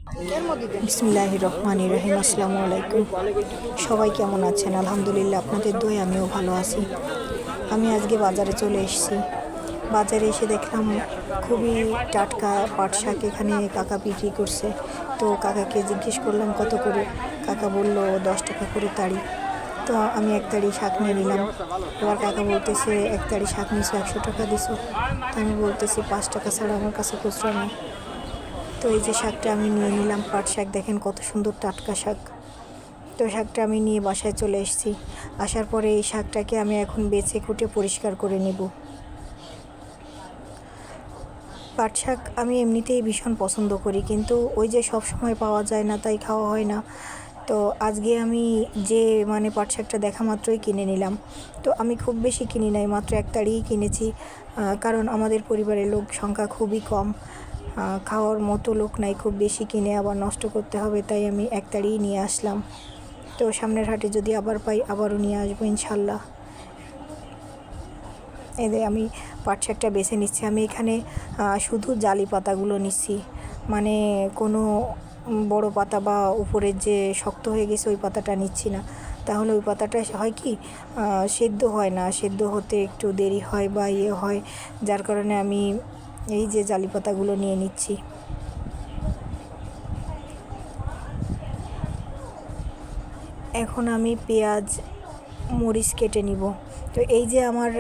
বিসমিল্লাহির রহমানির রহিম। আসসালামু আলাইকুম। সবাই কেমন আছেন? আলহামদুলিল্লাহ, আপনাদের দোয়ায় আমিও ভালো আছি। আমি আজকে বাজারে চলে এসেছি। বাজারে এসে দেখলাম খুবই টাটকা পাট শাক এখানে কাকা বিক্রি করছে। তো কাকাকে জিজ্ঞেস করলাম কত করে। কাকা বলল 10 টাকা করে তাড়ি। তো আমি এক তাড়ি শাক নিয়ে নিলাম। এবার কাকা বলতেছে এক তাড়ি শাক নিছো 100 টাকা দিছো। তো আমি বলতেছি 5 টাকা ছাড়া আমার কাছে খুচরা নেই। তো এই যে শাকটা আমি নিয়ে নিলাম, পাট শাক, দেখেন কত সুন্দর টাটকা শাক। তো শাকটা আমি নিয়ে বাসায় চলে এসেছি। আসার পরে এই শাকটাকে আমি এখন বেছে কুটে পরিষ্কার করে নেব। পাট শাক আমি এমনিতেই ভীষণ পছন্দ করি, কিন্তু ওই যে সব সময় পাওয়া যায় না, তাই খাওয়া হয় না। তো আজকে আমি যে পাট শাকটা দেখা মাত্রই কিনে নিলাম। তো আমি খুব বেশি কিনি নাই, মাত্র এক তাড়িই কিনেছি, কারণ আমাদের পরিবারের লোক সংখ্যা খুবই কম, খাওয়ার মতো লোক নাই। খুব বেশি কিনে আবার নষ্ট করতে হবে, তাই আমি এক তাড়িই নিয়ে আসলাম। তো সামনের হাটে যদি আবার পাই আবারও নিয়ে আসবো ইনশাল্লাহ। এদের আমি পাট শাকটা বেছে নিচ্ছি। আমি এখানে শুধু জালি পাতাগুলো নিচ্ছি, কোনো বড় পাতা বা উপরের যে শক্ত হয়ে গেছে ওই পাতাটা নিচ্ছি না। তাহলে ওই পাতাটা হয় কি, সেদ্ধ হয় না, সেদ্ধ হতে একটু দেরি হয় বা হয়, যার কারণে আমি এই যে জালি পাতাগুলো নিয়ে নিচ্ছি। এখন আমি পেঁয়াজ মরিচ কেটে নিব। তো এই যে আমার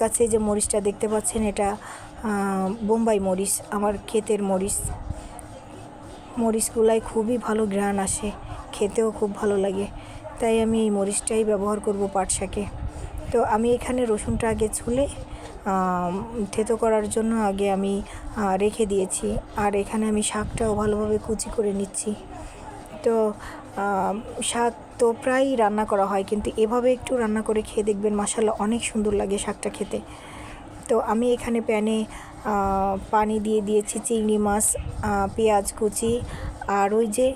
কাছে যে মরিচটা দেখতে পাচ্ছেন, এটা বোম্বাই মরিচ, আমার ক্ষেতের মরিচ। মরিচগুলাই খুবই ভালো ঘ্রাণ আসে, খেতেও খুব ভালো লাগে, তাই আমি এই মরিচটাই ব্যবহার করব পাট শাকে। তো আমি এখানে রসুনটা আগে ছুলে থেতো করার জন্য আগে আমি রেখে দিয়েছি, আর এখানে আমি শাকটাও ভালোভাবে কুচি করে নিচ্ছি। তো শাক তো প্রায়ই রান্না করা হয়, কিন্তু এভাবে একটু রান্না করে খেয়ে দেখবেন, মাশাআল্লাহ অনেক সুন্দর লাগে শাকটা খেতে। তো আমি এখানে প্যানে পানি দিয়ে দিয়েছি, চিংড়ি মাছ, পেঁয়াজ কুচি, আর ওই যে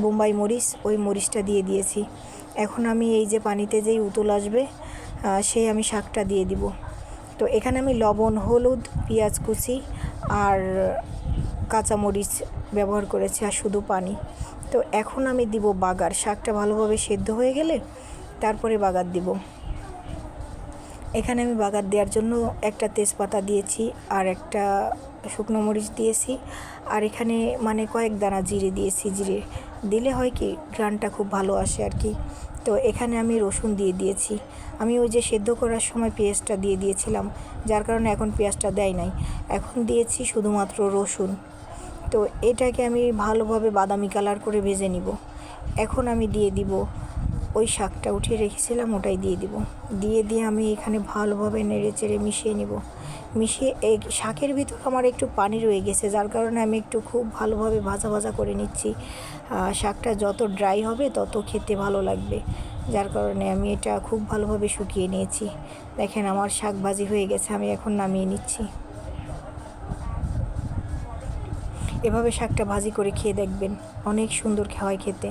বোম্বাই মরিচ, ওই মরিচটা দিয়ে দিয়েছি। এখন আমি এই যে পানিতে যেই উতল আসবে সেই আমি শাকটা দিয়ে দিব। তো এখানে আমি লবণ, হলুদ, পেঁয়াজ কুচি আর কাঁচামরিচ ব্যবহার করেছি, আর শুধু পানি। তো এখন আমি দিব বাগার। শাকটা ভালোভাবে সেদ্ধ হয়ে গেলে তারপরে বাগার দিব। এখানে আমি বাগার দেওয়ার জন্য একটা তেজপাতা দিয়েছি, আর একটা শুকনো মরিচ দিয়েছি, আর এখানে কয়েক দানা জিরে দিয়েছি। জিরে দিলে হয় কি, ঘ্রাণটা খুব ভালো আসে আর কি। তো এখানে আমি রসুন দিয়ে দিয়েছি। আমি ওই যে সেদ্ধ করার সময় পেঁয়াজটা দিয়ে দিয়েছিলাম, যার কারণে এখন পেঁয়াজটা দেয় নাই, এখন দিয়েছি শুধুমাত্র রসুন। তো এটাকে আমি ভালোভাবে বাদামি কালার করে ভেজে নিব। এখন আমি দিয়ে দিব ওই শাকটা উঠিয়ে রেখেছিলাম, ওটাই দিয়ে দিব। দিয়ে আমি এখানে ভালোভাবে নেড়ে চেড়ে মিশিয়ে নিব। মিশিয়ে এই শাকের ভিতর আমার একটু পানি রয়ে গেছে, যার কারণে আমি একটু খুব ভালোভাবে ভাজা ভাজা করে নিচ্ছি। শাকটা যত ড্রাই হবে তত খেতে ভালো লাগবে, যার কারণে আমি এটা খুব ভালোভাবে শুকিয়ে নিয়েছি। দেখেন আমার শাক ভাজি হয়ে গেছে, আমি এখন নামিয়ে নিচ্ছি। এভাবে শাকটা ভাজি করে খেয়ে দেখবেন, অনেক সুন্দর হয় খেতে।